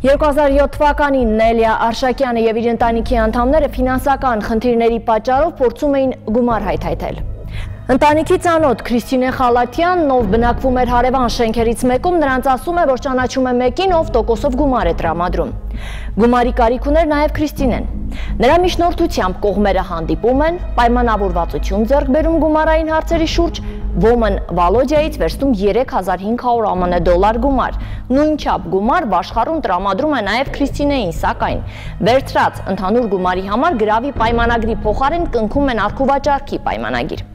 2007 թվականին Նելիա Արշակյանը եւ իր ընտանիքի անդամները ֆինանսական խնդիրների պատճառով փորձում էին գումար հայթայթել։ Ընտանիքի ծանոթ Քրիստինե Խալաթյանն, ով բնակվում էր հարևան շենքերից մեկում, նրանց ասում է, որ ճանաչում է մեկին, ով տոկոսով գումար է տրամադրում։ Գումարի կարիք ուներ նաև Քրիստինեն։ Նրա միջնորդությամբ կողմերը հանդիպում են, պայմանավորվածություն ձեռք բերում գումարային հարցերի շուրջ, Ոմն Վալոդիայից վերցնում 3500 ԱՄՆ դոլար գումար։ Նույնչափ գումար Աշխարհում տրամադրում է նաև Քրիստինեին, սակայն վերցրած ընդհանուր գումարի համար գրավի պայմանագրի փոխարեն կնքում են առքուվաճառքի պայմանագիր։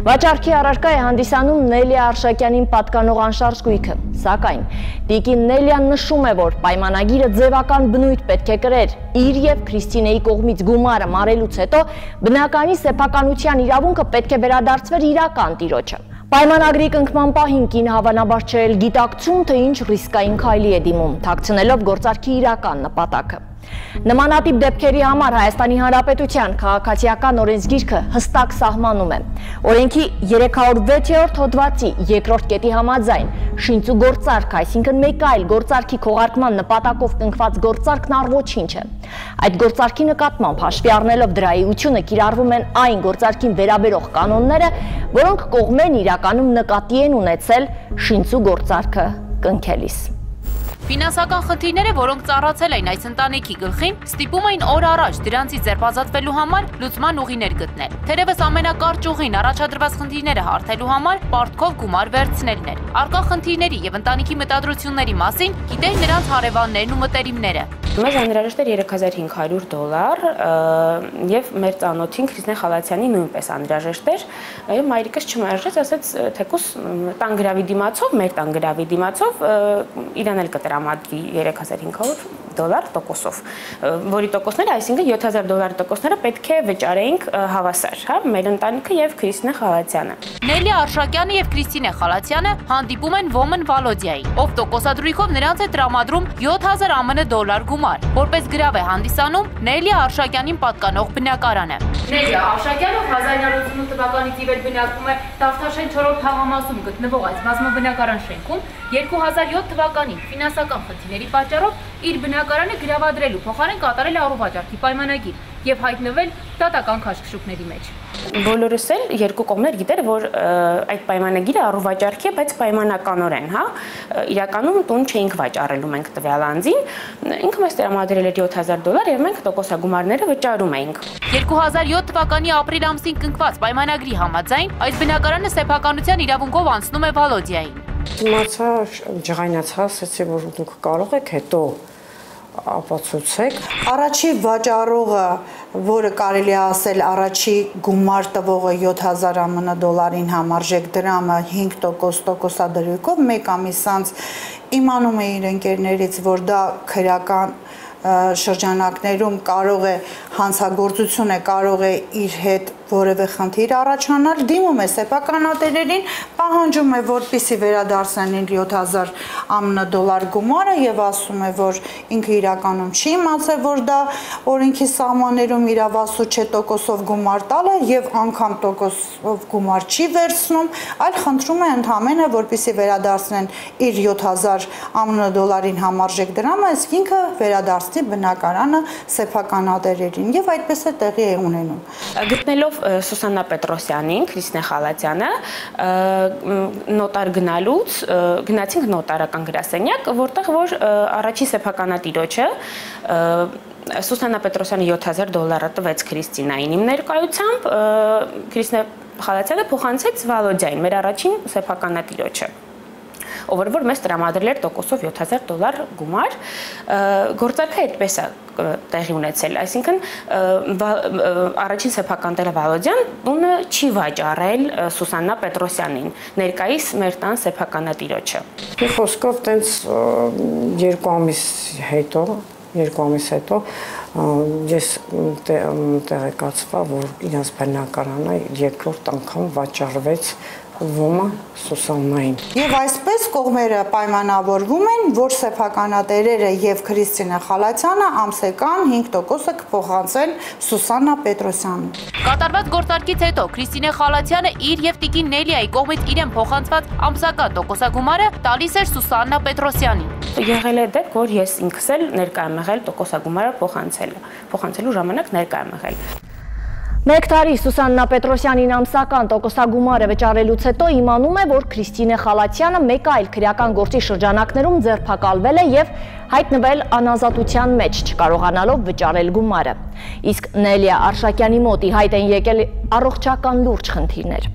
Վաճառքի առարկա է հանդիսանում Նելիա Արշակյանին պատկանող անշարժ գույքը, սակայն տիկին Նելիան նշում է, որ պայմանագիրը ձևական բնույթ պետք է կրեր իր եւ Քրիստինեի կողմից գումարը մարելուց հետո բնականի սեփականության իրավունքը պետք է վերադարձվեր իրական տիրոջը։ Պայմանագրի կնքման պահին կինը հավանաբար չէր գիտակցում, թե ինչ ռիսկային քայլի է դիմում, թաքցնելով գործարքի իրական նպատակը։ Նմանատիպ դեպքերի համար Հայաստանի Հանրապետության քաղաքացիական օրենսգիրքը հստակ սահմանում է։ Օրենքի 306-րդ հոդվածի 2-րդ կետի համաձայն շինծ ու գործարք, այսինքն մեկ այլ գործարքի քողարկման նպատակով կնքված գործարքն առ-ոչինչ է։ Այդ գործարքի նկատմամբ հաշվի առնելով դրա էությունը կիրառվում են այն գործարքին վերաբերող կանոնները, որոնք կողմերն իրականում նկատի են ունեցել շինծ ու գործարքը կնքելիս։ Ֆինանսական խնդիրները, որոնք ծառացել էին այս ընտանիքի գլխին, ստիպում էին օր առաջ դրանցից ձերբազատվելու համար լուծման ուղիներ գտնել։ Թերևս ամենակարճ ուղին առաջադրված խնդիրները հարթելու համար պարտքով գումար վերցնելն էր։ Առկա խնդիրների եւ ընտանիքի մտադրությունների մասին գիտեն նրանց հարևաններն ու մտերիմները։ Մեզ անհրաժեշտ էր 3500 դոլար եւ մեր ծանոթին Քրիստինե Խալաթյանի նույնպես անհրաժեշտ էր եւ մայրիկս չմերժեց, ասաց թեկուս տան գրավի դիմացով, մեր տան գրավի դիմացով իրան էլ կտրամադրի 3500 դոլար տոկոսով, որի տոկոսները, այսինքն 7000 դոլարի տոկոսները պետք է վճարեինք հավասար, հա, մեր ընտանիքը եւ Քրիստինե Խալաթյանը։ Նելիա Արշակյանը եւ Քրիստինե Խալաթյանը հանդիպում են Ոմն Վալոդիային, ով տոկոսադրույքով նրանց է տրամադրում 7000 ԱՄՆ դոլար գումար, որպես գրավ է հանդիսանում Նելիա Արշակյանին պատկանող բնակարանը։ Նելիա Արշակյանը 1988 թվականից ի վեր բնակվում է Տավթաշեն 4-րդ թաղամասում գտնվող այս բազմաբնակարան շենքում, 2007 թվականին ֆինանսական խնդիրների պատճառով իր բնակարանը գրավադրելու փոխարեն կատարել է առողջարքի պայմանագիր եւ հայտնվել դատական քաշքշուկների մեջ։ Բոլորս էլ երկու կողմներ գիտեր, որ այդ պայմանագիրը առողջարքի է, բայց պայմանականորեն, հա, իրականում տուն չէինք վաճառելու մենք տվյալ անձին, ինքը մեզ տրամադրել էր 7000 դոլար եւ մենք տոկոսագումարները վճարում էինք։ 2007 թվականի ապրիլ ամսին կնքված պայմանագրի համաձայն այս բնակարանը սեփականության իրավունքով անցնում է Վալոդիային։ Իմացա, ջղայնացա, ասացի, որ դուք կարող եք հետո ապացուցեք։ Առաջի վաճառողը, որը կարելի է ասել առաջի գումար տվողը 7000 ԱՄՆ դոլարին համարժեք դրամը 5% տոկոսադրույքով մեկ ամիս անց իմանում է իր ընկերներից, որ դա քրական շրջանակներում կարող է հանցագործություն է, կարող է իր հետ որևէ խնդիր առաջանալ, դիմում է սեփականատերերին, պահանջում է, որպեսզի վերադարձնեն 7000 ԱՄՆ դոլար գումարը եւ ասում է, որ ինքը իրականում չի իմացել, որ դա օրենքի սահմաններում իրավասու չէ տոկոսով գումար տալը եւ անգամ տոկոսով գումար չի վերցնում, այլ խնդրում է ընդհանրապես, որպեսզի վերադարձնեն իր 7000 ԱՄՆ դոլարին համարժեք դրամը, իսկ ինքը վերադարձնի բնակարանը սեփականատերերին եւ այդպես է տեղի է ունենում։ Գտնելով Սուսաննա Պետրոսյանին, Քրիստինե Խալաթյանը, նոտար գնալուց գնացինք նոտարական գրասենյակ, որտեղ որ առաջի սեփականատիրոջը Սուսաննա Պետրոսյանը 7000 դոլարը տվեց Քրիստինային իմ ներկայությամբ, Քրիստինե Խալաթյանը փոխանցեց Վալոդիային, մեր առաջին սեփականատիրոջը, ով որ մեզ տրամադրել էր տոկոսով 7000 դոլար գումար, գործարքը այդպես է տեղի ունեցել, այսինքն առաջին սեփականատերը Վալոդյան տունը չի վաճառել Սուսաննա Պետրոսյանին, ներկայիս մեր տան սեփականատիրոջը։ Մի խոսքով տենց 2 ամիս հետո ես տեղեկացվա, որ իրենց բնակարանը երկրորդ անգամ վաճառվեց Ոմը Սուսաննային։ Եվ այսպես կողմերը պայմանավորվում են, որ սեփականատերերը եւ Քրիստինե Խալաթյանը ամսական 5%-ը կփոխանցեն Սուսաննա Պետրոսյանին։ Կատարված գործարքից հետո Քրիստինե Խալաթյանը իր եւ տիկին Նելիայի կողմից իրեն փոխանցված ամսական տոկոսագումարը տալիս էր Սուսաննա Պետրոսյանին։ Եղել է դեպք, որ ես ինքս էլ ներկա եմ եղել տոկոսագումարը փոխանցելու ժամանակ ներկա եմ եղել։ Մեկ տարի Սուսաննա Պետրոսյանին ամսական տոկոսագումարը վճարելուց հետո իմանում է, որ Քրիստինե Խալաթյանը մեկ այլ քրեական գործի շրջանակներում ձերբակալվել է եւ հայտնվել անազատության մեջ, չկարողանալով վճարել գումարը։ Իսկ Նելիա Արշակյանի մոտ ի հայտ են եկել առողջական լուրջ խնդիրներ։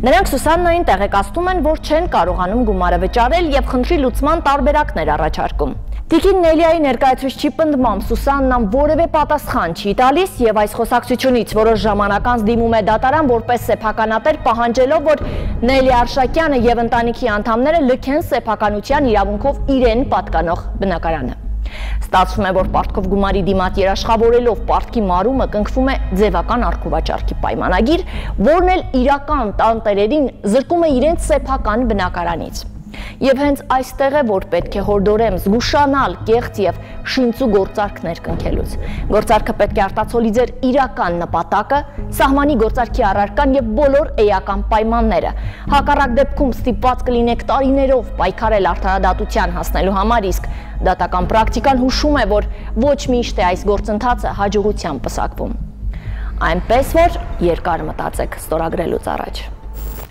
Նրանք Սուսաննային տեղեկացնում են, որ չեն կարողանում գումարը վճարել եւ խնդրի լուծման տարբերակներ առաջարկում։ Տիկին Նելիայի ներկայացուցչի պնդմամբ Սուսաննան որևէ պատասխան չի տալիս եւ այս խոսակցությունից որոշ ժամանակ անց դիմում է դատարան որպես սեփականատեր, պահանջելով, որ Նելիա Արշակյանը եւ ընտանիքի անդամները լքեն սեփականության իրավունքով իրեն պատկանող բնակարանը։ Ստացվում է, որ պարտքով գումարի դիմաց երաշխավորելով պարտքի մարումը կնքվում է ձևական առքուվաճառքի պայմանագիր, որն էլ իրական տանտերերին զրկում է իրենց սեփական բնակարանից։ Եվ հենց այստեղ է, որ պետք է հորդորեմ զգուշանալ կեղծ եւ շինծու գործարքներ կնքելուց։ Գործարքը պետք է արտացոլի ձեր իրական նպատակը, սահմանի գործարքի առարկան եւ բոլոր էական պայմանները։ Հակառակ դեպքում ստիպված կլինեք տարիներով պայքարել արդարադատության հասնելու համար, իսկ դատական պրակտիկան հուշում է, որ ոչ միշտ է այս գործընթացը հաջողությամբ պսակվում։ Այնպես որ երկար մտածեք ստորագրելուց առաջ։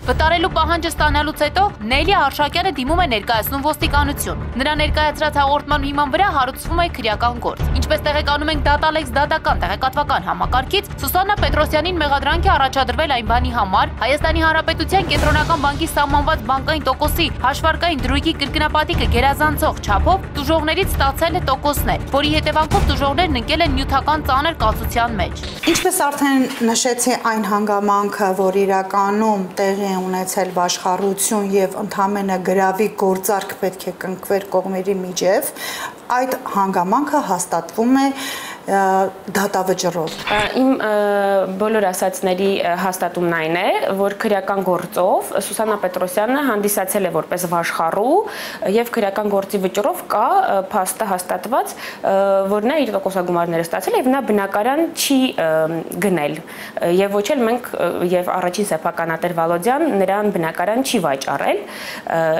Վտարելու պահանջը ստանալուց հետո Նելիա Արշակյանը դիմում է ներկայացնում ոստիկանություն։ Նրա ներկայացրած հաղորդման հիման վրա հարուցվում է քրեական գործ։ Ինչպես տեղեկանում ենք Datalinks դատական տեղեկատվական համակարգից, Սուսաննա Պետրոսյանին մեղադրանք է առաջադրվել այն բանի համար Հայաստանի Հանրապետության Կենտրոնական բանկի սահմանված բանկային տոկոսի հաշվարկային դրույգի կրկնապատիկը գերազանցող չափով տուժողներից ստացել է տոկոսներ, որի հետևանքով տուժողներն ընկել են նյութական ծանր կացության մեջ։ Ինչպես արդեն նշեցի, այն հանգամանքը, որ իրականում տեղի ունեցել աշխարհություն եւ ընդհանրապես գրավի գործարք պետք է կնքվեր կողմերի միջև, այդ հանգամանքը հաստատվում է դատավճռով։ Իմ բոլոր ասածների հաստատումն այն է, որ քրեական գործով Սուսաննա Պետրոսյանը հանդիսացել է որպես վաշխառու եւ քրեական գործի վճռով կա փաստը հաստատված, որ նա իր տոկոսագումարները ստացել է եւ նա բնակարան չի գնել եւ ոչ էլ մենք եւ առաջին սեփականատեր Վալոդյան նրան բնակարան չի վաճառել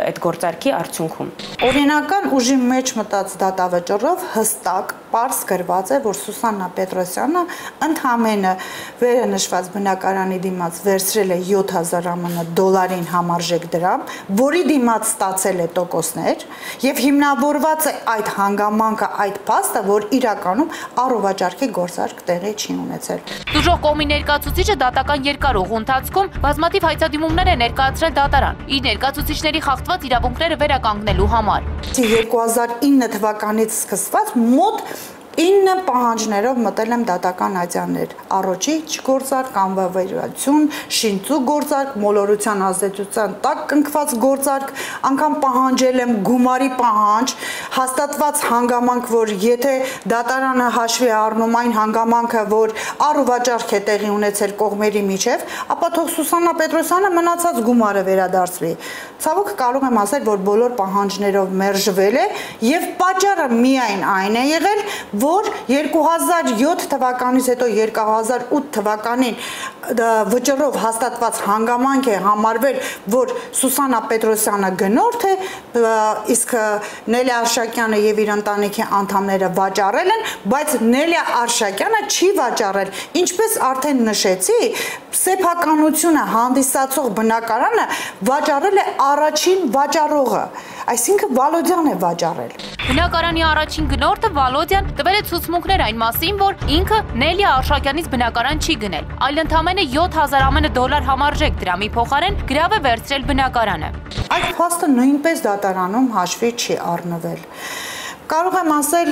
այդ գործարքի արդյունքում։ Օրինական ուժի մեջ մտած դատավճռով հստակ պարզ գրված է, որ Սուսաննա Պետրոսյանը ընդհանրապես վերը նշված բնակարանի դիմաց վերցրել է 7000 ԱՄՆ դոլարին համարժեք դրամ, որի դիմաց ստացել է տոկոսներ եւ հիմնավորված է այդ հանգամանքը, այդ փաստը, որ իրականում առողջարքի գործարք տեղի չի ունեցել։ Տուժող կողմի ներկայացուցիչը դատական երկարող ընթացքում բազմաթիվ հայցադիմումներ է ներկայացրել դատարան, իր ներկայացուցիչների խախտված իրավունքները վերականգնելու համար։ 2009 թվականից սկսված մոտ 9 պահանջներով մտել եմ դատական ատյաններ, առողջի գործարք, անվավերություն, շինծու գործարք, մոլորության ազդեցության տակ կնքված գործարք, անգամ պահանջել եմ գումարի պահանջ, հաստատված հանգամանք, որ եթե դատարանը հաշվի առնում այն հանգամանքը, որ առողջարք է տեղի ունեցել կողմերի միջև, ապա թող Սուսաննա Պետրոսյանը մնացած գումարը վերադարձվի։ Ցավոք կարող եմ ասել, որ բոլոր պահանջներով մերժվել է եւ պատճառը միայն այն է եղել, որ 2007 թվականից հետո 2008 թվականին վճռով հաստատված հանգամանք է համարվել, որ Սուսաննա Պետրոսյանը գնորդ է, իսկ Նելիա Արշակյանը եւ իր ընտանիքի անդամները վաճառել են, բայց Նելիա Արշակյանը չի վաճառել։ Ինչպես արդեն նշեցի, սեփականությունը հանդիսացող բնակարանը վաճառել է առաջին վաճառողը, այսինքն Վալոդյանն է վաճառել։ Բնակարանի առաջին գնորդը Վալոդյան տվել է ցուցմունքներ այն մասին, որ ինքը Նելիա Արշակյանից բնակարան չի գնել, այլ ընդամենը 7000 ԱՄՆ դոլար համարժեք դրամի փոխարեն գրավ է վերցրել բնակարանը։ Այդ փաստը նույնպես դատարանում հաշվի չի առնվել։ Կարող եմ ասել,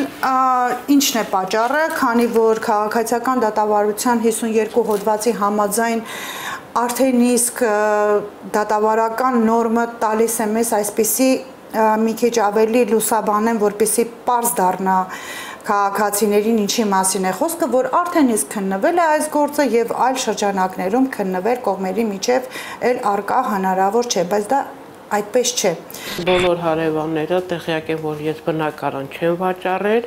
ինչն է պատճառը, քանի որ քաղաքացիական դատավարության 52 հոդվածի համաձայն արդեն իսկ դատավարական նորմը տալիս է մեզ այսպիսի մի քիչ ավելի լուսաբանեն, որպեսզի պարզ դառնա քաղաքացիներին ինչի մասին է խոսքը, որ արդեն իսկ քննվել է այս գործը եւ այլ շրջանակներում քննվել կողմերի միջև էլ արկա հնարավոր չէ, բայց դա այդպես չէ։ Բոլոր հարևանները տեղյակ են, որ ես բնակարան չեմ վաճառել,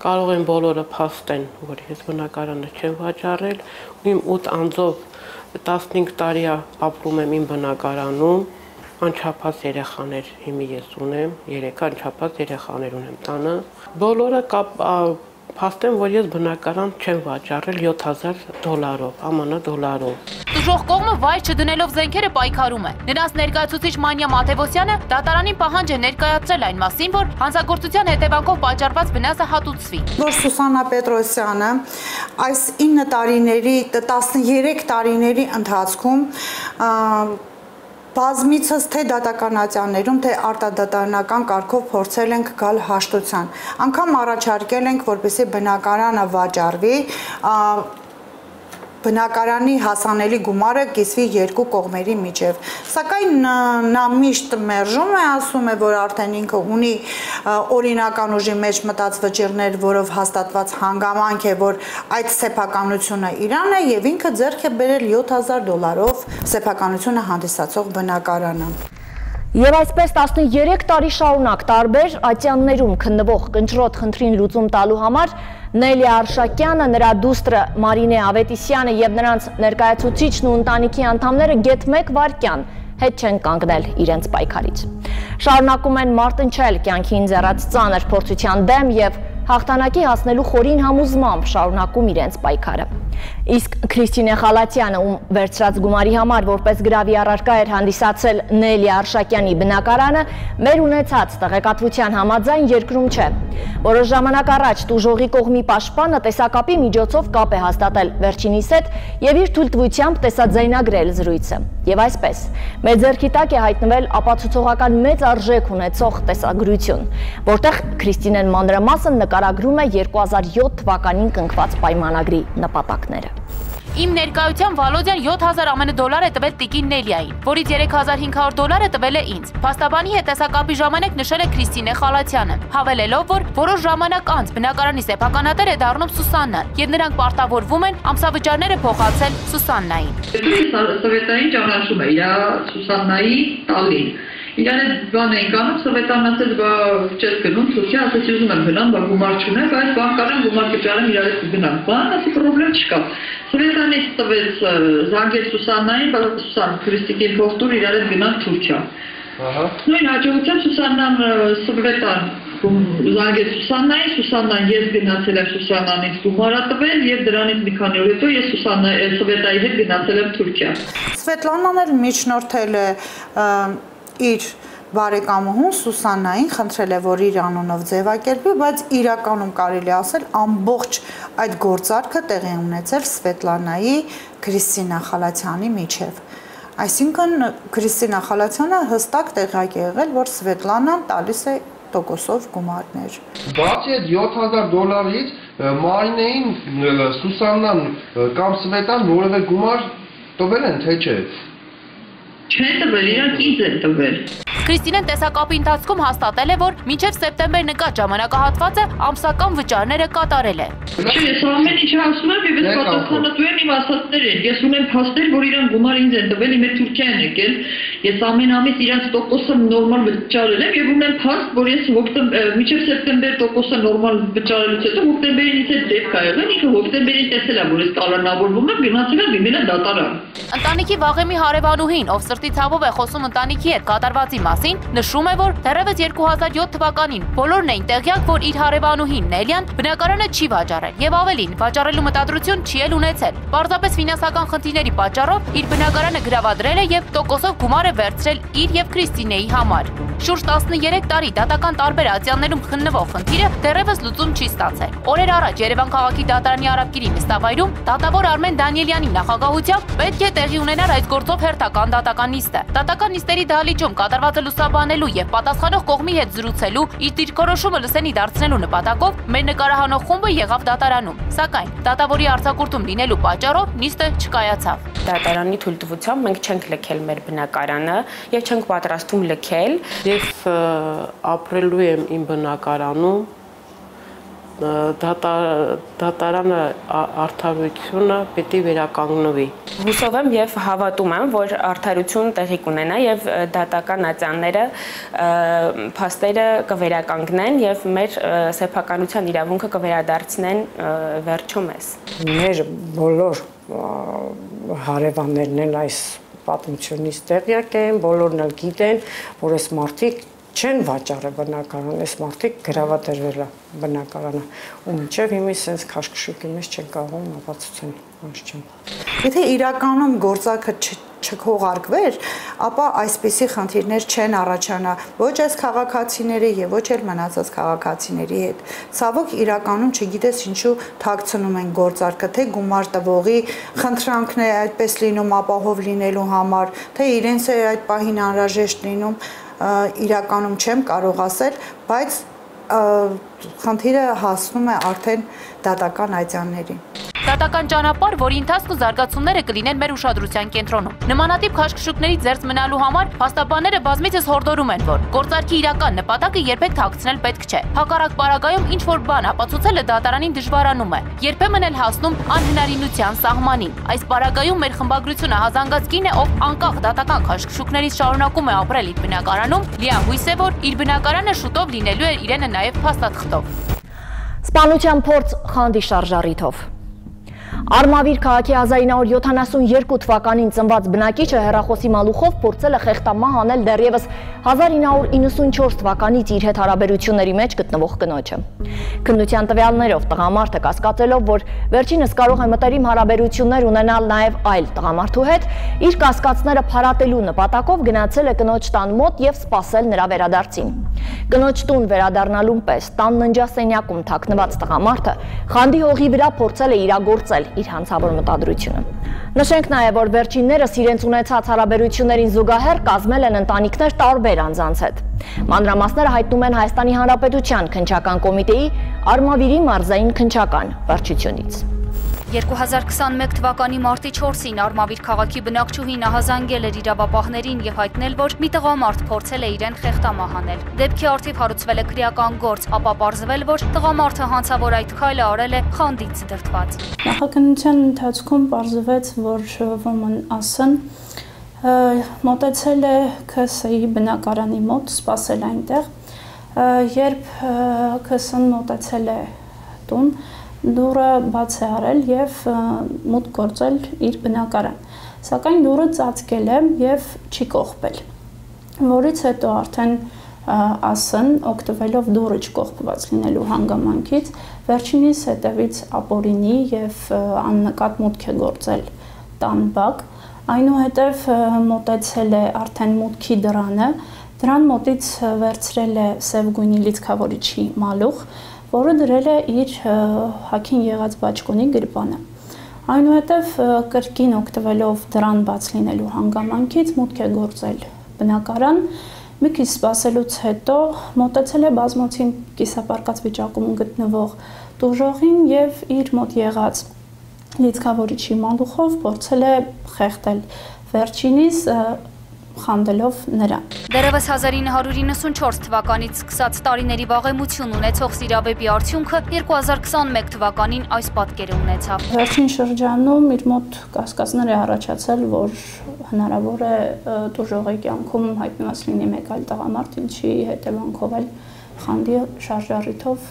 կարող են բոլորը փաստեն, որ ես բնակարանը չեմ վաճառել, ու իմ 8 անձով 15 տարի ապրում եմ իմ բնակարանում, անչափահաս երեխաներ հիմի ես ունեմ, 3 անչափահաս երեխաներ ունեմ տանը, բոլորը փաստեն, որ ես բնակարան չեմ վաճառել $7000, ԱՄՆ դոլարով։ Տուժող կողմը վայր չդնելով զենքերը պայքարում է։ Նրանց ներկայացուցիչ Մանյա Մաթևոսյանը դատարանին պահանջ է ներկայացրել այն մասին, որ հանցագործության հետևանքով պատճառված վնասը հատուցվի։ Որ Սուսաննա Պետրոսյանը այս 9 տարիների, 13 տարիների ընթացքում բազմիցս թե դատականատյաններում, թե արտադատարանական կարգով փորձել ենք գալ հաշտության։ Անգամ առաջարկել ենք, որպեսզի բնակարանը վաճառվի, բնակարանի հասանելի գումարը կիսվի երկու կողմերի միջև։ Սակայն նա միշտ մերժում է, ասում է, որ արդեն ինքը ունի օրինական ուժի մեջ մտած վճիռներ, որով հաստատված հանգամանք է, որ այդ սեփականությունը իրան է եւ ինքը ձեռք է բերել $7000 սեփականությունը հանդիսացող բնակարանը։ Եվ այսպես 13 տարի շարունակ տարբեր ատյաններում քննվող կնճռոտ խնդրին լուծում տալու համար Նելիա Արշակյանը, նրա դուստրը Մարինե Ավետիսյանը եւ նրանց ներկայացուցիչն ու ընտանիքի անդամները գեթ 1 վայրկյան հետ չեն կանգնել իրենց պայքարից։ Շարունակում են մարտնչել կյանքին ձեռած ծանր փորձության դեմ եւ հաղթանակի հասնելու խորին համոզմամբ շարունակում իրենց պայքարը։ Իսկ Քրիստինե Խալաթյանը, ում վերցրած գումարի համար որպես գրավի առարկա էր հանդիսացել Նելիա Արշակյանի բնակարանը, մեր ունեցած տեղեկատվության համաձայն երկրում չէ։ Որոշ ժամանակ առաջ տուժողի կողմի պաշտպանը տեսակապի միջոցով կապ է հաստատել վերջինիս հետ եւ իր թույլտվությամբ տեսաձայնագրել զրույցը։ Եվ այսպես, մեր ձեռքի տակ է հայտնվել ապացուցողական մեծ արժեք ունեցող տեսագրություն, որտեղ Քրիստինեն մանրամասն նկարագրում է 2007 թվականին կնքված պայմանագրի նպատակները։ Իմ ներկայության Վալոդյան $7000 է տվել տիկին Նելիային, որից $3500 տվել է ինձ։ Փաստաբանի հետ տեսակապի ժամանակ նշել է Քրիստինե Խալաթյանը, հավելելով, որ որոշ ժամանակ անց բնակարանի սեփականատեր է դառնում Սուսաննան, եւ նրանք պարտավորվում են ամսավճարները փոխանցել Սուսաննային։ Սովետային ճանաչում է իր Սուսաննայի տալին։ Իրան այդ բանը ենք անում, Սովետան ասել, բա չես գնում, Սուսի ասեց, ուզում եմ գնամ, բա գումար չունեմ, բայց բանկարան գումար կճարեմ, իրար հետ գնամ։ Բան ասի պրոբլեմ չկա։ Սովետանից տվեց զանգեց Սուսաննային, բա Սուսան Քրիստիկին փոխտուր իրար հետ գնան Թուրքիա։ Նույն հաջողությամբ Սուսաննան Սովետան զանգեց Սուսաննային, Սուսաննան ես գնացել եմ Սուսաննանից գումար տվել եւ դրանից մի քանի օր հետո ես Սովետայի հետ գնացել եմ Թուրքիա։ Սվետլանան էլ միջնորդել է իր բարեկամուհուն Սուսաննային, խնդրել է, որ իր անունով ձևակերպի, բայց իրականում կարելի ասել ամբողջ այդ գործարքը տեղի ունեցել Սվետլանայի Քրիստինա Խալաթյանի միջև։ Այսինքն Քրիստինա Խալաթյանը հստակ տեղյակ է եղել, որ Սվետլանան տալիս է տոկոսով գումարներ։ Բացի այդ $7000-ից Մարինեին Սուսաննան կամ Սվետան որևէ գումար տվել են, թե չէ։ Չեն տվել, իրանք ինձ են տվել։ Քրիստինեն տեսակապի ընթացքում հաստատել է, որ մինչև սեպտեմբեր նկատ ժամանակահատվածը ամսական վճարները կատարել է։ Չէ, ես ամեն ինչ ասում եմ, եւ ես պատասխանատու եմ իմ ասածներին։ Ես ունեմ փաստեր, որ իրանք գումար ինձ են տվել, իմ Թուրքիա են եկել։ Ես ամեն ամիս իրանք տոկոսը նորմալ վճարել եմ եւ ունեմ փաստ, որ ես մինչև սեպտեմբեր տոկոսը նորմալ վճարելուց հետո հոկտեմբերից հետ դեպք ա եղել, ինքը հոկտեմբերին տեսել է, որ ես կալանավորվում եմ, գնացել եմ դիմել դատարան։ Ընտանիքի վաղեմի հարևանուհին, ով սրտի ցավով է խոսում ընտանիքի հետ կատարվածի մասին, նշում է, որ դեռևս 2007 թվականին բոլորն էին տեղյակ, որ իր հարևանուհին Նելիան բնակարանը չի վաճառել եւ ավելին, վաճառելու մտադրություն չի էլ ունեցել։ Պարզապես ֆինանսական խնդիրների պատճառով իր բնակարանը գրավադրել է եւ տոկոսով գումար է վերցրել իր եւ Քրիստինեի համար։ Շուրջ 13 տարի դատական տարբեր ատյաններում քննվող խնդիրը դեռևս լուծում չի ստացել։ Օրեր առաջ Երևան քաղաքի դատարանի Արաբկիրի նստավայրում դատավոր Արմեն Դանիելյանի նախագահությամբ պետք է տեղի ունենար այս գործով հերթական դատական նիստը։ Դատական նիստերի դահլիճում կատարվածը լուսաբանելու եւ պատասխանող կողմի հետ զրուցելու, իր դիրքորոշումը լսենի դարձնելու նպատակով մեր նկարահանող խումբը եղավ դատարանում։ Սակայն դատավորի արձակուրդում լինելու պատճառով նիստը չկայացավ։ Դատարանի թույլտվությամբ մենք չենք լքել մեր բնակարանը եւ չենք պատրաստում լքել։ Ես ապրելու եմ իմ բնակարանում, դատարանը արդարությունը պետք է վերականգնվի։ Հուսով եմ եւ հավատում եմ, որ արդարություն տեղի կունենա եւ դատական ատյանները փաստերը կվերականգնեն եւ մեր սեփականության իրավունքը կվերադարձնեն վերջում մեզ։ Մեր բոլոր հարևաններն են այս պատմությունից տեղյակ են, բոլորն էլ գիտեն, որ այս մարդիկ չեն վաճառել բնակարան, այս մարդիկ գրավադրվել է բնակարանը, ու մինչև հիմա sense քաշքշուկի մեջ չեն կարող ապացուցեն, ոչ չեն։ Եթե իրականում գործակը չքողարկվեր, ապա այսպիսի խնդիրներ չեն առաջանա ոչ այս քաղաքացիների եւ ոչ էլ մնացած քաղաքացիների հետ։ Ցավոք իրականում չգիտես ինչու թաքցնում են գործարկը, թե գումար տվողի խնդրանքն է այդպես լինում ապահով լինելու համար, թե իրենց է այդ պահին անհրաժեշտ լինում, իրականում չեմ կարող ասել, բայց խնդիրը հասնում է արդեն դատական ատյաններին։ Դատական ճանապարհ, որի ընթացքն ու զարգացումները կլինեն մեր ուշադրության կենտրոնում։ Նմանատիպ քաշքշուկներից զերծ մնալու համար փաստաբանները բազմիցս հորդորում են, որ գործարքի իրական նպատակը երբեք թաքցնել պետք չէ։ Հակառակ պարագայում ինչ որ բան ապացուցելը դատարանին դժվարանում է, երբեմն էլ հասնում անհնարինության սահմանին։ Այս պարագայում մեր խմբագրությունը հազանգած կին է, ով անկախ դատական քաշքշուկներից շարունակում է ապրել իր բնակարանում, լիահույս է, որ իր բնակարանը շուտով լինելու է իրենը նաև փաստաթղթով։ Սպանության փորձ խանդի շարժառիթով։ Արմավիր քաղաքի 1972 թվականին ծնված բնակիչը հեռախոսի մալուխով փորձել է խեղտամահ անել դեռևս 1994 թվականից իր հետ հարաբերությունների մեջ գտնվող կնոջը։ Քննության տվյալներով տղամարդը կասկածելով, որ վերջինս կարող է մտերիմ հարաբերություններ ունենալ նաև այլ տղամարդու հետ, իր կասկածները փարատելու նպատակով գնացել է կնոջ տան մոտ եւ սպասել նրա վերադարձին։ Կնոջ տուն վերադառնալուն պես տան ննջասենյակում թաքնված տղամարդը խանդի հողի վրա փորձել է իրագործել իր հանցավոր մտադրությունը։ Նշենք նաև, որ վերջիններս իրենց ունեցած հարաբերություններին զուգահեռ կազմել են ընտանիքներ տարբեր անձանց հետ։ Մանրամասները հայտնում են Հայաստանի Հանրապետության քննչական կոմիտեի Արմավիրի մարզային քննչական վարչությունից։ 2021 թվականի մարտի 4-ին Արմավիր քաղաքի բնակչուհին ահազանգել էր իրավապահներին եւ հայտնել, որ մի տղամարդ փորձել է իրեն խեղտամահ անել։ Դեպքի առթիվ հարուցվել է քրեական գործ, ապա պարզվել, որ տղամարդը հանցավոր այդ քայլը արել է խանդից դրդված։ Նախաքննության ընթացքում պարզվեց, որ ոմն ասն մոտեցել է ՔՍ-ի բնակարանի մոտ, սպասել այնտեղ, երբ ՔՍ-ն մոտեցել է տուն, դուռը բաց է արել եւ մուտք գործել իր բնակարան, սակայն դուռը ծածկել է եւ չի կողպել, որից հետո արդեն ասն օգտվելով դուռը չկողպված լինելու հանգամանքից վերջինիս հետևից ապօրինի եւ աննկատ մուտք է գործել տան բակ, այնուհետև մոտեցել է արդեն մուտքի դռանը, դրան մոտից վերցրել է սև գույնի լիցքավորիչի մալուխ, որը դրել է իր հագին եղած բաճկոնի գրպանը։ Այնուհետև կրկին օգտվելով դրան բաց լինելու հանգամանքից մուտք է գործել բնակարան, մի քիչ սպասելուց հետո մոտեցել է բազմոցին կիսապարկած վիճակում գտնվող տուժողին եւ իր մոտ եղած լիցքավորիչի մալուխով փորձել է խեղդել վերջինիս խանդելով նրան։ Դեռևս 1994 թվականից սկսած տարիների վաղեմություն ունեցող սիրավեպի արդյունքը 2021 թվականին այս պատկերը ունեցավ։ Վերջին շրջանում իր մոտ կասկածներ է առաջացել, որ հնարավոր է տուժողի կյանքում հայտնված լինի մեկ այլ տղամարդ, ինչի հետևանքով էլ խանդի շարժառիթով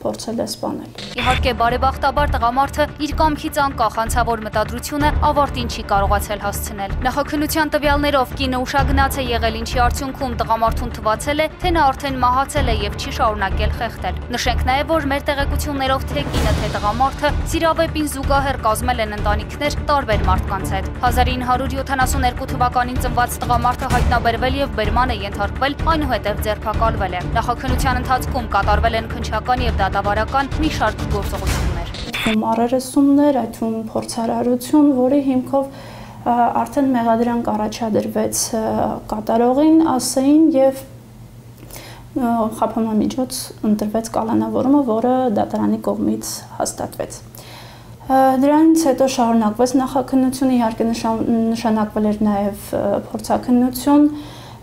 փորձել է սպանել։ Իհարկե, բարեբախտաբար տղամարդը իր կամքից անկախ հանցավոր մտադրությունը ավարտին չի կարողացել հասցնել։ Նախաքննության տվյալներով կինը ուշագնաց է եղել, ինչի արդյունքում տղամարդուն թվացել է, թե նա արդեն մահացել է եւ չի շարունակել խեղդել։ Նշենք նաեւ, որ մեր տեղեկություններով թե կինը, թե տղամարդը սիրավեպին զուգահեռ կազմել են ընտանիքներ տարբեր մարդկանց հետ։ 1972 թվականին ծնված տղամարդը հայտնաբերվել եւ բերման է ենթարկվել, այնուհետեւ ձերբակալվել է։ Նախաքննության ընթացքում կատարվել են քննչական եւ դատավարական մի շարք գործողություններ։ Առերեսումներ, այդ թվում փորձարարություն, որի հիմքով արդեն մեղադրանք առաջադրվեց կատարողին, ասեին եւ խափանամիջոց ընտրվեց կալանավորումը, որը դատարանի կողմից հաստատվեց։ Դրանից հետո շարունակվեց նախաքննությունը, իհարկե նշանակվել էր նաեւ փորձաքննություն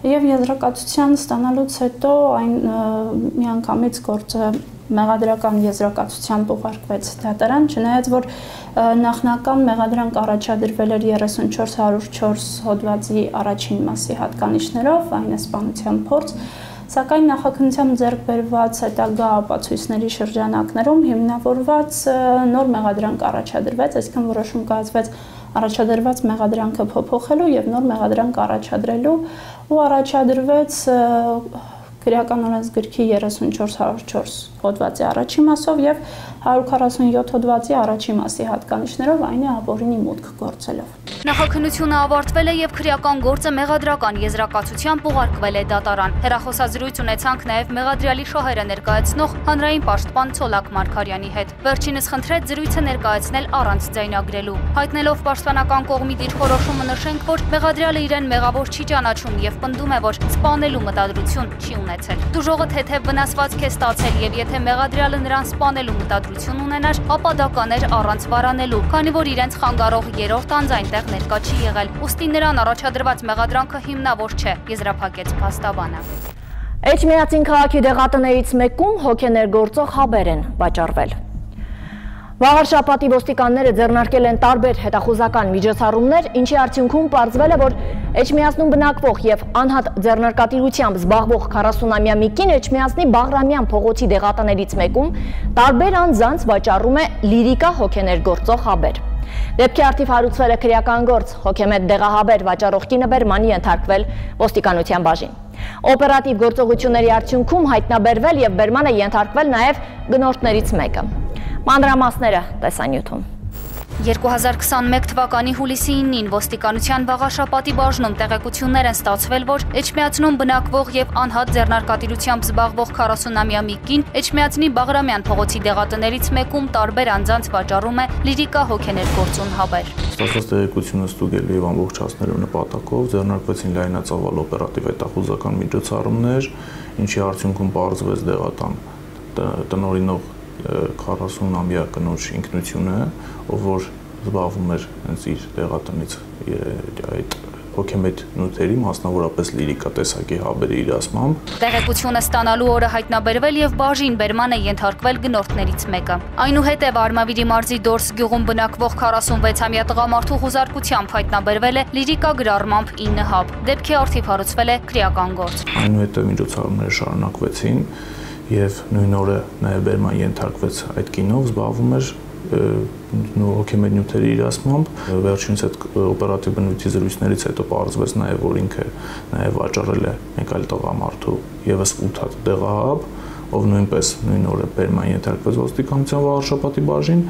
եւ եզրակացության ստանալուց հետո այն միանգամից գործը մեղադրական եզրակացությամբ ուղարկվեց դատարան, չնայած որ նախնական մեղադրանք առաջադրվել էր 3404 հոդվածի առաջին մասի հատկանիշներով, այն է սպանության փորձ, սակայն նախաքննությամբ ձեռք բերված հետագա ապացույցների շրջանակներում հիմնավորված նոր մեղադրանք առաջադրվեց, այսինքն որոշում կայացվեց առաջադրված մեղադրանքը փոփոխելու եւ նոր մեղադրանք առաջադրելու ու առաջադրվեց Քրեական օրենսգրքի 3404 հոդվածի առաջին մասով եւ 147 հոդվածի առաջին մասի հատկանիշներով, այն է ապօրինի մուտք գործելով։ Նախաքննությունը ավարտվել է եւ քրեական գործը մեղադրական եզրակացությամբ ուղարկվել է դատարան։ Հեռախոսազրույց ունեցանք նաեւ մեղադրյալի շահերը ներկայացնող հանրային պաշտպան Ցոլակ Մարգարյանի հետ։ Վերջինս խնդրեց զրույցը ներկայացնել առանց ձայնագրելու։ Հայտնելով պաշտպանական կողմի դիրքորոշումը նշենք, որ մեղադրյալը իրեն մեղավոր չի ճանաչում եւ պնդում է, որ սպանելու մտադրություն չի ունեցել։ Դժողը թեթև վնասվածք է ստացել եւ եթե մեղադրյալը նրան սպանելու մտադրություն ունենար, ապա դա կաներ առանց վարանելու, քանի որ իրենց խանգարող երրորդ անձ այնտեղ ներկա չի եղել։ Ուստի նրան առաջադրված մեղադրանքը հիմնավոր չէ, եզրափակեց փաստաբանը։ Էջմիածին քաղաքի դեղատներից մեկում հոգեներգործող հաբեր են վաճառվել։ Վաղ շաբաթի ոստիկանները ձեռնարկել են տարբեր հետախուզական միջոցառումներ, ինչի արդյունքում պարզվել է, որ Էջմիածնում բնակվող եւ անհատ ձեռնարկատիրությամբ զբաղվող 40-ամյա մի կին Էջմիածնի Բաղրամյան փողոցի դեղատներից մեկում տարբեր անձանց վաճառում է լիրիկա հոգեներգործող հաբեր։ Դեպքի արդիվ հարուցվել է քրեական գործ, հոգեմետ դեղահաբեր վաճառող կինը բերմանի ենթարկվել ոստիկանության բաժին։ Օպերատիվ գործողությունների արդյունքում հայտնաբերվել եւ բերման է ենթարկվել նաեւ գնորդներից մեկը։ Մանրամասները տեսանյութում։ 2021 թվականի հուլիսի 9-ին ոստիկանության վաղաշաբաթի բաժնում տեղեկություններ են ստացվել, որ Էջմիածնում բնակվող եւ անհատ ձեռնարկատիրությամբ զբաղվող 40-ամյա մի կին Էջմիածնի Բաղրամյան փողոցի դեղատներից մեկում տարբեր անձանց վաճառում է լիրիկա հոգեներգործուն հաբեր։ Ստացված տեղեկությունը ստուգելու եւ ամբողջացնելու նպատակով ձեռնարկվեցին լայնածավալ օպերատիվ հետախուզական միջոցառումներ, ինչի արդյունքում պարզվեց դեղատան տնօրինող 40-ամյա կնոջ ինքնությունը, ով որ զբաղվում էր հենց իր դեղատնից այդ հոգեմետ նյութերի, մասնավորապես լիրիկա տեսակի հաբերի իրացմամբ։ Տեղեկությունը ստանալու օրը հայտնաբերվել եւ բաժին բերման է ենթարկվել գնորդներից մեկը։ Այնուհետև Արմավիրի մարզի Դորս գյուղում բնակվող 46-ամյա տղամարդու խուզարկությամբ հայտնաբերվել է լիրիկա գրառմամբ 9 հաբ։ Դեպքի արդիվ հարուցվել է քրեական գործ։ Այնուհետև միջոցառումները շարունակվեցին եւ նույն օրը նաեւ բերման ենթարկվեց այդ կինով, զբաղվում էր հոգեմետ նյութերի իրացմամբ։ Վերջինս այդ օպերատիվ բնույթի զրույցներից հետո պարզվեց նաեւ, որ ինքը նաեւ վաճառել է մեկ այլ տղամարդու եւս 8 հատ դեղահաբ, ով նույնպես նույն օրը բերման ենթարկվեց ոստիկանության վաղաշաբաթի բաժին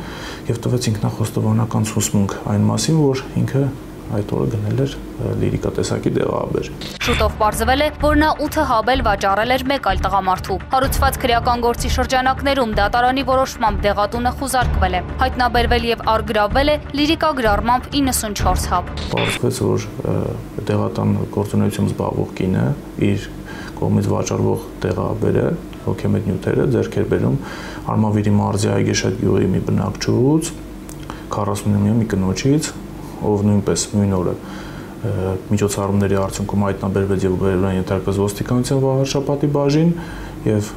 եւ տվեց ինքնախոստովանական ցուցմունք այն մասին, որ ինքը այդ օրը գնել էր լիրիկա տեսակի դեղահաբեր։ Շուտով պարզվել է, որ նա 8 հաբել վաճառել էր մեկ այլ տղամարդու։ Հարուցված քրեական գործի շրջանակներում դատարանի որոշմամբ դեղատունը խուզարկվել է։ Հայտնաբերվել եւ արգրավվել է լիրիկա գրառմամբ 94 հաբ։ Պարզվեց, որ դեղատան գործունեությամբ զբաղվող կինը իր կողմից վաճառվող դեղահաբերը, հոգեմետ նյութերը ձեռք էր բերում Արմավիրի մարզի Այգեշետ գյուղի մի բնակչուհուց, 40-ամյա մի կնոջից, ով նույնպես նույն օրը միջոցառումների արդյունքում հայտնաբերվեց եւ բերման ենթարկվեց ոստիկանության վաղաշաբաթի բաժին եւ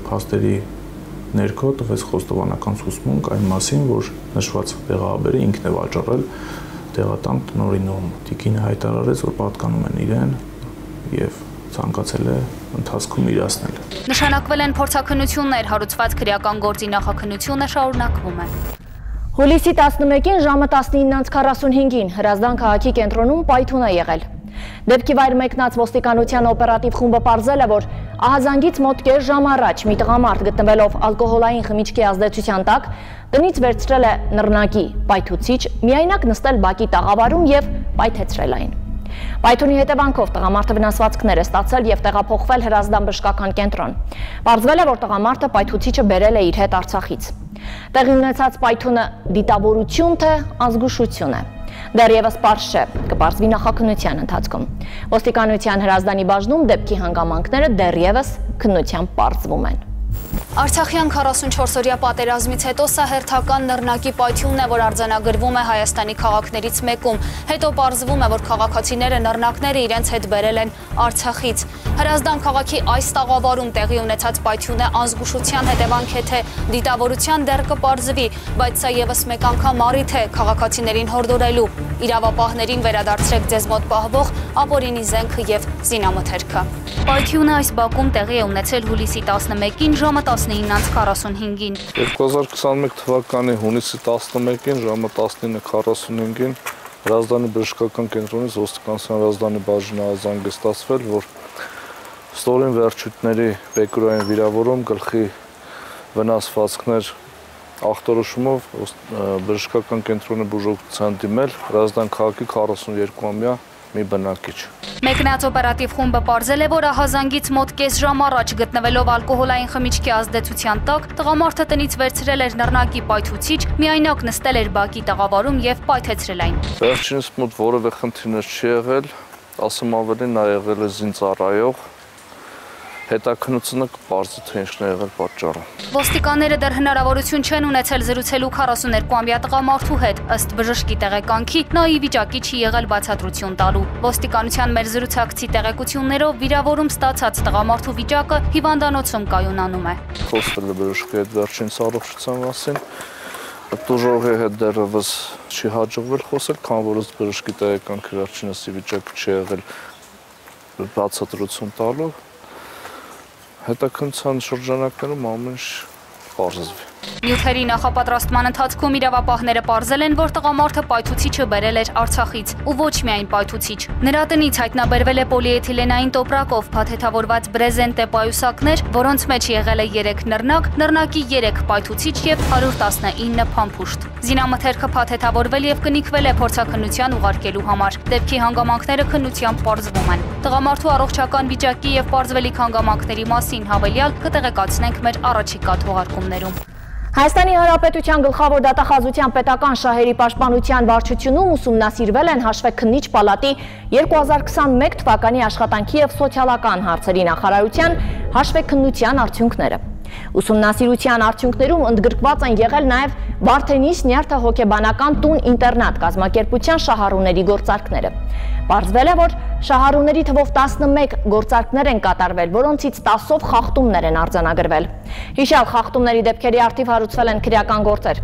փաստերի ներքո տվեց խոստովանական ցուցմունք այն մասին, որ նշված դեղահաբերը ինքն է վաճառել դեղատան տնօրինողում։ Տիկինը հայտարարեց, որ պատկանում են իրեն եւ ցանկացել է ընթացքում իրացնել։ Նշանակվել են փորձաքննություններ, հարուցված քրեական գործի նախաքննությունը շարունակվում է։ Հուլիսի 11-ին ժամը 19:45-ին Հրազդան քաղաքի կենտրոնում պայթուն է եղել։ Դեպքի վայր մեկնած ոստիկանության օպերատիվ խումբը պարզել է, որ ահազանգից մոտ կես ժամ առաջ մի տղամարդ գտնվելով ալկոհոլային խմիչքի ազդեցության տակ տնից վերցրել է նռնակի պայթուցիչ, միայնակ նստել բակի տաղավարում եւ պայթեցրել այն։ Պայթունի հետևանքով տղամարդը վնասվածքներ է ստացել եւ տեղափոխվել Հրազդան բժշկական կենտրոն։ Պարզվել է, որ տղամարդը պայթուցիչը բերել է իր հետ Արցախից։ Տեղի ունեցած պայթունը դիտավորություն թե ազգուշություն է։ Դեռևս պարզ չէ, կպարզվի նախաքննության ընթացքում։ Ոստիկանության Հրազդանի բաժնում դեպքի հանգամանքները դեռևս քննությամբ պարզվում են։ Արցախյան 44-օրյա պատերազմից հետո սա հերթական նռնակի պայթյունն է, որ արձանագրվում է Հայաստանի քաղաքներից մեկում։ Հետո պարզվում է, որ քաղաքացիները նռնակները իրենց հետ բերել են Արցախից։ Հրազդան քաղաքի այս տաղավարում տեղի ունեցած պայթյունը անզգուշության հետևանք է, թե դիտավորության դեռ կպարզվի, բայց սա եւս մեկ անգամ առիթ է քաղաքացիներին հորդորելու իրավապահներին վերադարձրեք ձեզ մոտ պահվող ապօրինի զենքը եւ զինամթերքը։ Պայթյունը այս բակում տեղի է ունեցել հուլիսի 11-ին ժամը 19:45-ին։ 2021 թվականի հունիսի 11-ին ժամը 19:45-ին Հրազդանի բժշկական կենտրոնից ոստիկանության Հրազդանի բաժինը զանգ է ստացվել, որ ստորին վերջույթների բեկորային վիրավորում, գլխի վնասվածքներ ախտորոշումով բժշկական կենտրոնի բուժօգնության դիմել Հրազդան քաղաքի 42-ամյա մի բնակիչ։ Մեկնած օպերատիվ խումբը պարզել է, որ ահազանգից մոտ կես ժամ առաջ գտնվելով ալկոհոլային խմիչքի ազդեցության տակ, տղամարդը տնից վերցրել էր նռնակի պայթուցիչ, միայնակ նստել էր բակի տաղավարում եւ պայթեցրել այն։ Վերջինս մոտ որևէ խնդիրներ չի եղել, ասում ավելին նա եղել է զինծառայող, հետաքննությունը կպարզի, թե ինչն է եղել պատճառը։ Ոստիկանները դեռ հնարավորություն չեն ունեցել զրուցելու 42-ամյա տղամարդու հետ, ըստ բժշկի տեղեկանքի, նա ի վիճակի չի եղել բացատրություն տալու։ Ոստիկանության մեր զրուցակցի տեղեկություններով վիրավորում ստացած տղամարդու վիճակը հիվանդանոցում կայունանում է։ Խոսվել է բժշկի հետ վերջինս առողջության մասին, տուժողի հետ դեռևս չի հաջողվել խոսել, քանի որ ըստ բժշկի տեղեկանքի վերջինս ի վիճակի չի եղել բացատրություն տալու։ Հետաքննության շրջանակներում ամեն ինչ պարզվի։ Նյութերի նախապատրաստման ընթացքում իրավապահները պարզել են, որ տղամարդը պայթուցիչը բերել էր Արցախից ու ոչ միայն պայթուցիչ։ Նրա տնից հայտնաբերվել է պոլիէթիլենային տոպրակով փաթեթավորված բրեզենտե պայուսակներ, որոնց մեջ եղել է 3 նռնակ, նռնակի 3 պայթուցիչ եւ 119 փամփուշտ։ Զինամթերքը փաթեթավորվել եւ կնիկվել է փորձաքննության ուղարկելու համար։ Դեպքի հանգամանքները քննությամբ պարզվում են։ Տղամարդու առողջական վիճակի եւ պարզվելիք հանգամանքների մասին հավելյալ կտեղեկացնենք մեր առաջիկա թողարկումներում։ Հայաստանի Հանրապետության գլխավոր դատախազության պետական շահերի պաշտպանության վարչությունում ուսումնասիրվել են հաշվեկնիչ պալատի 2021 թվականի աշխատանքի եւ սոցիալական հարցերի նախարարության հաշվեկնության արդյունքները։ Ուսումնասիրության արդյունքներում ընդգրկված են եղել նաև Վարդենիս նյարդահոգեբանական տուն-ինտերնատ կազմակերպության շահառուների գործարքները։ Պարզվել է, որ շահառուների թվով 11 գործարքներ են կատարվել, որոնցից 10-ով խախտումներ են արձանագրվել։ Հիշյալ խախտումների դեպքերի առթիվ հարուցվել են քրեական գործեր։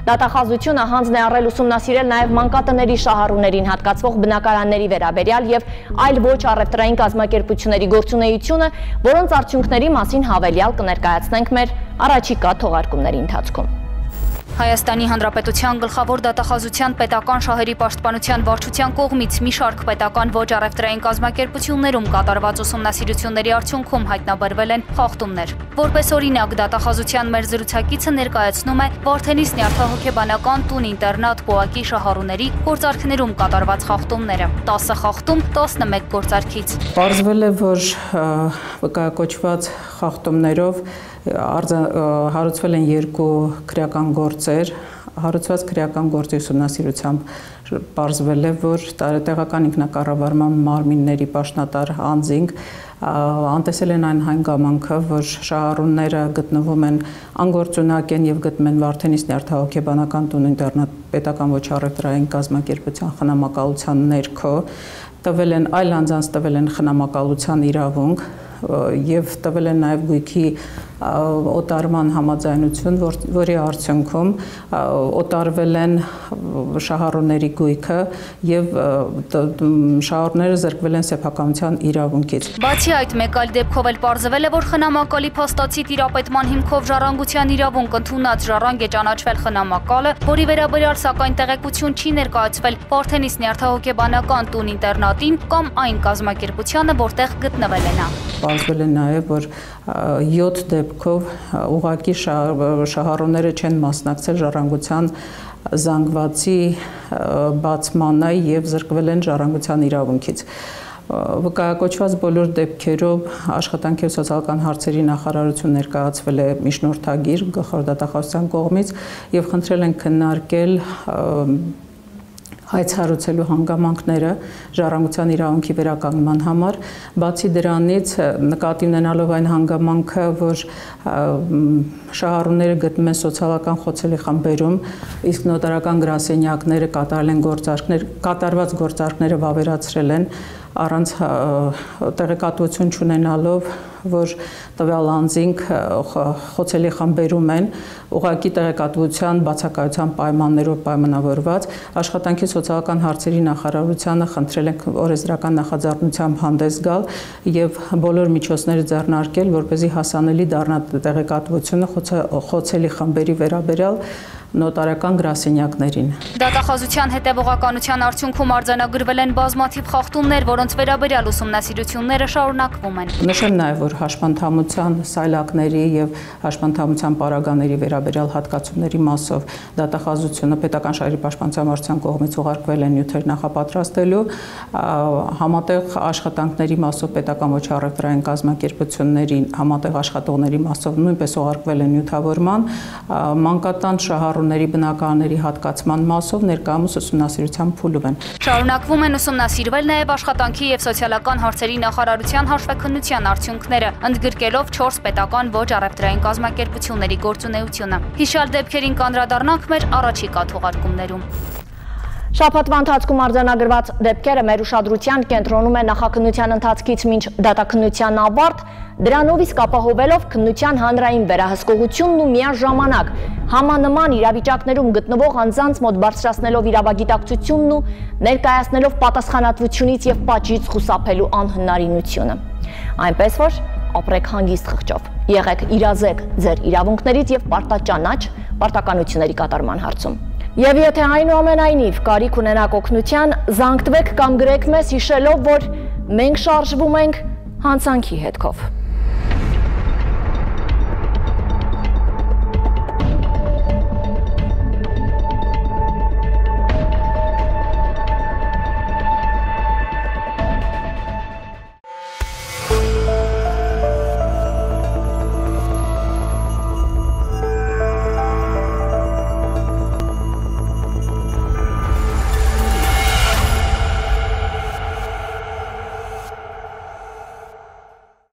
Դատախազությունը հանձն է առել ուսումնասիրել նաև մանկատների շահառուներին հատկացվող բնակարանների վերաբերյալ եւ այլ ոչ առևտրային կազմակերպությունների գործունեությունը, որոնց արդյունքների մասին հավելյալ կներկայացնենք մեր առաջիկա թողարկումների ընթացքում։ Հայաստանի Հանրապետության գլխավոր դատախազության պետական շահերի պաշտպանության վարչության կողմից մի շարք պետական ոչ առևտրային կազմակերպություններում կատարված ուսումնասիրությունների արդյունքում հայտնաբերվել են խախտումներ։ Որպես օրինակ, դատախազության մեր զրուցակիցը ներկայացնում է Վարդենիս նյարդահոգեբանական տուն-ինտերնատ ՊՕԱԿ-ի շահառուների գործարքներում կատարված խախտումները։ 10 խախտում 11 գործարքից։ Պարզվել է, որ վկայակոչված խախտումներով հարուցվել են 2 քրեական գործեր, հարուցված քրեական գործի ուսումնասիրությամբ պարզվել է, որ տեղական ինքնակառավարման մարմինների պաշտոնատար անձինք անտեսել են այն հանգամանքը, որ շահառուները գտնվում են անգործունակ են եւ գտնում են Վարդենիս նյարդահոգեբանական տուն-ինտերնատ պետական ոչ առևտրային կազմակերպության խնամակալության ներքո, տվել են այլ անձանց տվել են խնամակալության իրավունք եւ տվել են նաեւ գույքի օտարման համաձայնություն, որի արդյունքում օտարվել են շահառուների գույքը եւ շահառուները զրկվել են սեփականության իրավունքից։ Բացի այդ, մեկ այլ դեպքով էլ պարզվել է, որ խնամակալի փաստացի տիրապետման հիմքով ժառանգության իրավունք ընդունած ժառանգ է ճանաչվել խնամակալը, որի վերաբերյալ սակայն տեղեկություն չի ներկայացվել Վարդենիս նյարդահոգեբանական տուն-ինտերնատին կամ այն կազմակերպությանը, որտեղ գտնվել է նա։ Պարզվել է նաև, որ 7 դեպքով ուղղակի շահառուները չեն մասնակցել ժառանգության զանգվածի բացմանը եւ զրկվել են ժառանգության իրավունքից։ Վկայակոչված բոլոր դեպքերով աշխատանքի ու սոցիալական հարցերի նախարարություն ներկայացվել է միջնորդագիր գլխավոր դատախազության կողմից եւ խնդրել են քննարկել հայցառուցելու հանգամանքները ժառանգության իրավունքի վերականգնման համար, բացի դրանից նկատի ունենալով այն հանգամանքը, որ շահառուները գտնում են սոցիալական խոցելի խմբերում, իսկ նոտարական գրասենյակները կատարված գործարքները վավերացրել են, առանց տեղեկատվություն չունենալով, որ տվյալ անձինք խոցելի խմբերում են, ուղղակի տեղեկատվության բացակայության պայմաններով պայմանավորված, աշխատանքի սոցիալական հարցերի նախարարությանը խնդրել ենք օրենսդրական նախաձեռնությամբ հանդես գալ եւ բոլոր միջոցները ձեռնարկել, որպեսզի հասանելի դառնա տեղեկատվությունը խոցելի խմբերի վերաբերյալ նոտարական գրասենյակներին։ Դատախազության հետևողականության արդյունքում արձանագրվել են բազմաթիվ խախտումներ, որոնց վերաբերյալ ուսումնասիրությունները շարունակվում են։ Նշեմ նաև, որ հաշմանդամության սայլակների եւ հաշմանդամության պարագաների վերաբերյալ հատկացումների մասով դատախազությունը պետական շահերի պաշտպանության վարչության կողմից ուղարկվել են նյութեր նախապատրաստելու, համատեղ աշխատանքների մասով պետական ոչ առևտրային կազմակերպությունների համատեղ աշխատողների մասով նույնպես ուղարկվել են նյութավորման, մանկատան շահառուների բնակարանների հատկացման մասով ներկայումս ուսումնասիրության փուլում են։ Շարունակվում են ուսումնասիրվել նաև աշխատանքի եւ սոցիալական հարցերի նախարարության հաշվեկնության արդյունքները, ընդգրկելով 4 պետական ոչ առևտրային կազմակերպությունների գործունեությունը։ Հիշյալ դեպքերին կանդրադառնանք մեր առաջիկա թողարկումներում։ Շաբաթվա ընթացքում արձանագրված դեպքերը մեր ուշադրության կենտրոնում է նախաքննության ընթացքից մինչ դատաքննության ավարտ, դրանով իսկ ապահովելով քննության հանրային վերահսկողությունն ու միաժամանակ համանման իրավիճակներում գտնվող անձանց մոտ բարձրացնելով իրավագիտակցությունն ու ներկայացնելով պատասխանատվությունից եւ պատժից խուսափելու անհնարինությունը։ Այնպես որ ապրեք հանգիստ խղճով, եղեք իրազեկ ձեր իրավունքներից եւ պարտաճանաչ պարտականությունների կատարման հարցում։ Եվ եթե այնուամենայնիվ կարիք ունենաք օգնության, զանգտվեք կամ գրեք մեզ հիշելով, որ մենք շարժվում ենք հանցանքի հետքով։